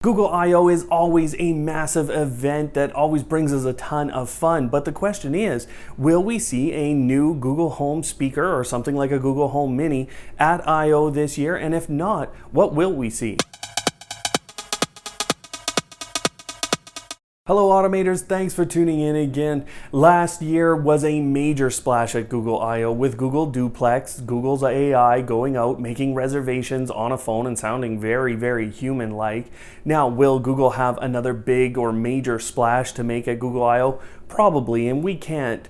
Google I/O is always a massive event that always brings us a ton of fun, but the question is, will we see a new Google Home speaker or something like a Google Home Mini at I/O this year? And if not, what will we see? Hello Automators, thanks for tuning in again. Last year was a major splash at Google I/O with Google Duplex, Google's AI going out, making reservations on a phone and sounding very, very human-like. Now, will Google have another big or major splash to make at Google I/O? Probably, and we can't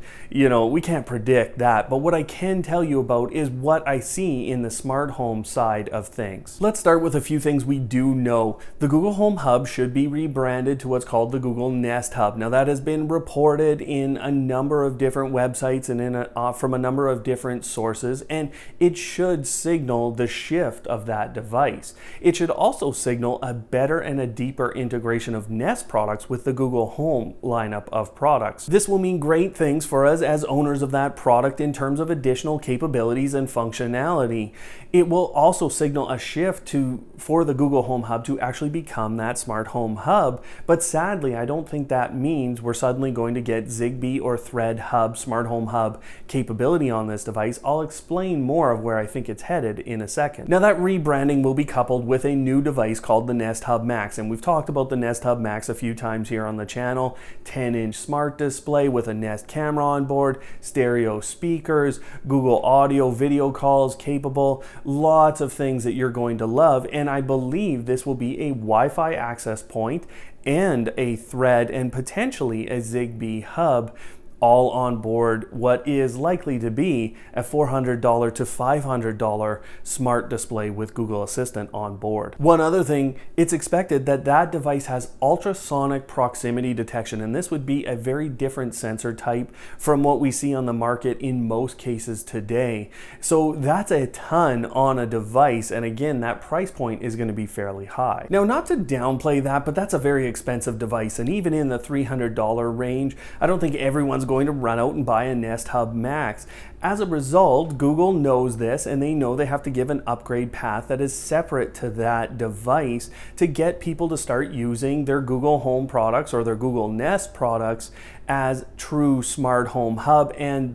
predict that, but what I can tell you about is what I see in the smart home side of things. Let's start with a few things we do know. The Google Home Hub should be rebranded to what's called the Google Nest Hub. Now that has been reported in a number of different websites and from a number of different sources, and it should signal the shift of that device. It should also signal a better and a deeper integration of Nest products with the Google Home lineup of products. This will mean great things for us as owners of that product in terms of additional capabilities and functionality. It will also signal a shift for the Google Home Hub to actually become that smart home hub, but sadly I don't think that means we're suddenly going to get ZigBee or Thread Hub, smart home hub capability on this device. I'll explain more of where I think it's headed in a second. Now that rebranding will be coupled with a new device called the Nest Hub Max, and we've talked about the Nest Hub Max a few times here on the channel. 10-inch smart display with a Nest camera on board, stereo speakers, Google audio, video calls capable, lots of things that you're going to love, and I believe this will be a Wi-Fi access point and a Thread and potentially a ZigBee hub, all on board what is likely to be a $400 to $500 smart display with Google Assistant on board. One other thing, it's expected that that device has ultrasonic proximity detection, and this would be a very different sensor type from what we see on the market in most cases today. So that's a ton on a device, and again, that price point is going to be fairly high. Now, not to downplay that, but that's a very expensive device, and even in the $300 range, I don't think everyone's going to run out and buy a Nest Hub Max. As a result, Google knows this, and they know they have to give an upgrade path that is separate to that device to get people to start using their Google Home products or their Google Nest products as true smart home hub and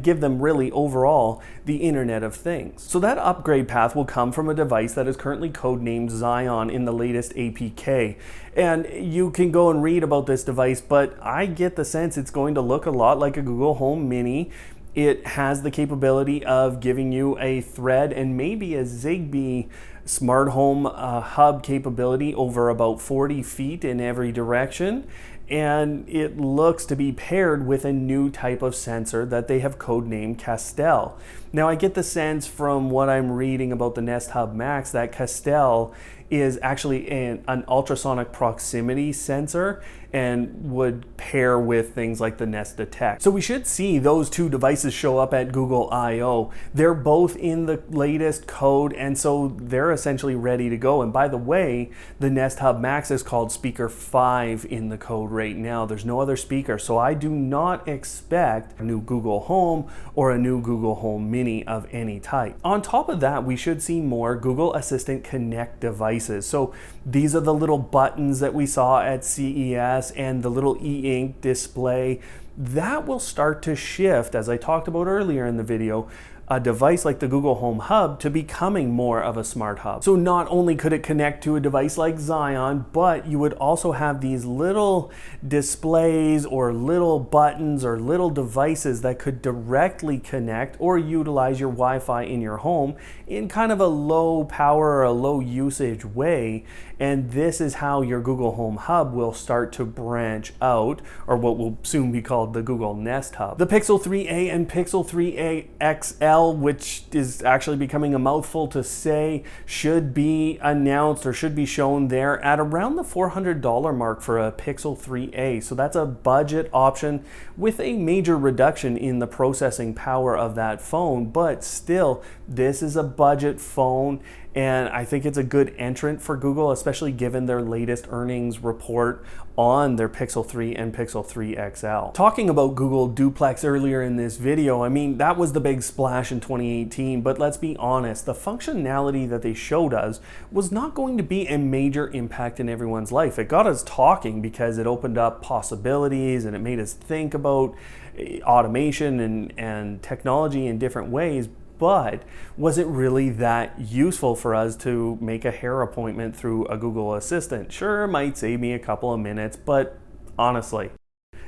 give them really overall the Internet of Things. So that upgrade path will come from a device that is currently codenamed Zion in the latest APK. And you can go and read about this device, but I get the sense it's going to look a lot like a Google Home Mini. It has the capability of giving you a Thread and maybe a ZigBee smart home hub capability over about 40 feet in every direction. And it looks to be paired with a new type of sensor that they have codenamed Castell. Now I get the sense from what I'm reading about the Nest Hub Max that Castell is actually an ultrasonic proximity sensor and would pair with things like the Nest Detect. So we should see those two devices show up at Google I/O. They're both in the latest code, and so they're essentially ready to go. And by the way, the Nest Hub Max is called Speaker 5 in the code right now. There's no other speaker, so I do not expect a new Google Home or a new Google Home Mini of any type. On top of that, we should see more Google Assistant Connect devices. So these are the little buttons that we saw at CES and the little e-ink display. That will start to shift, as I talked about earlier in the video, a device like the Google Home Hub to becoming more of a smart hub. So not only could it connect to a device like Zion, but you would also have these little displays or little buttons or little devices that could directly connect or utilize your Wi-Fi in your home in kind of a low power or a low usage way. And this is how your Google Home Hub will start to branch out, or what will soon be called the Google Nest Hub. The Pixel 3a and Pixel 3a XL, which is actually becoming a mouthful to say, should be announced or should be shown there at around the $400 mark for a Pixel 3a. So that's a budget option with a major reduction in the processing power of that phone, but still, this is a budget phone and I think it's a good entrant for Google, especially given their latest earnings report on their Pixel 3 and Pixel 3 XL. Talking about Google Duplex earlier in this video, I mean, that was the big splash in 2018, but let's be honest, the functionality that they showed us was not going to be a major impact in everyone's life. It got us talking because it opened up possibilities and it made us think about automation and technology in different ways. But was it really that useful for us to make a hair appointment through a Google Assistant? Sure, it might save me a couple of minutes, but honestly,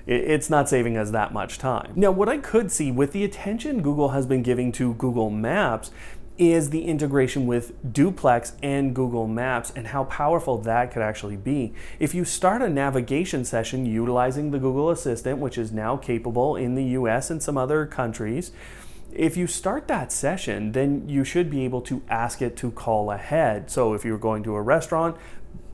it's not saving us that much time. Now, what I could see with the attention Google has been giving to Google Maps is the integration with Duplex and Google Maps and how powerful that could actually be. If you start a navigation session utilizing the Google Assistant, which is now capable in the US and some other countries, if you start that session, then you should be able to ask it to call ahead. So if you're going to a restaurant,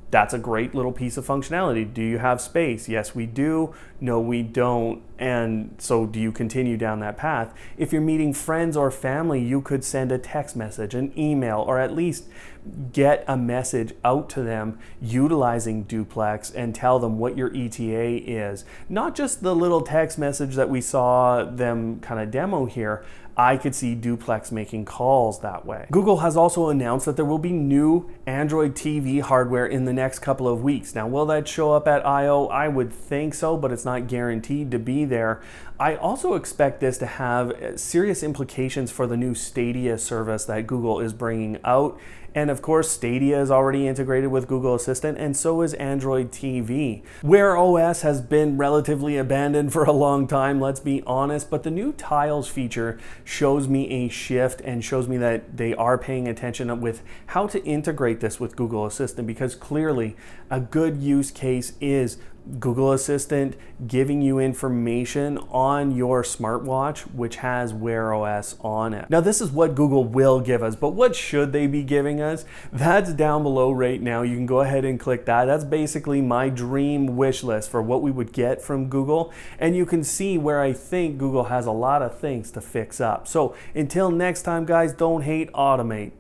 that's a great little piece of functionality. Do you have space? Yes, we do. No, we don't. And so do you continue down that path? If you're meeting friends or family, you could send a text message, an email, or at least get a message out to them utilizing Duplex and tell them what your ETA is. Not just the little text message that we saw them kind of demo here. I could see Duplex making calls that way. Google has also announced that there will be new Android TV hardware in the next couple of weeks. Now, will that show up at I/O? I would think so, but it's not guaranteed to be there. I also expect this to have serious implications for the new Stadia service that Google is bringing out. And of course, Stadia is already integrated with Google Assistant, and so is Android TV. Wear OS has been relatively abandoned for a long time, let's be honest, but the new Tiles feature shows me a shift and shows me that they are paying attention with how to integrate this with Google Assistant, because clearly a good use case is Google Assistant giving you information on your smartwatch, which has Wear OS on it. Now, this is what Google will give us, but what should they be giving us? That's down below right now. You can go ahead and click that. That's basically my dream wish list for what we would get from Google. And you can see where I think Google has a lot of things to fix up. So until next time, guys, don't hate, automate.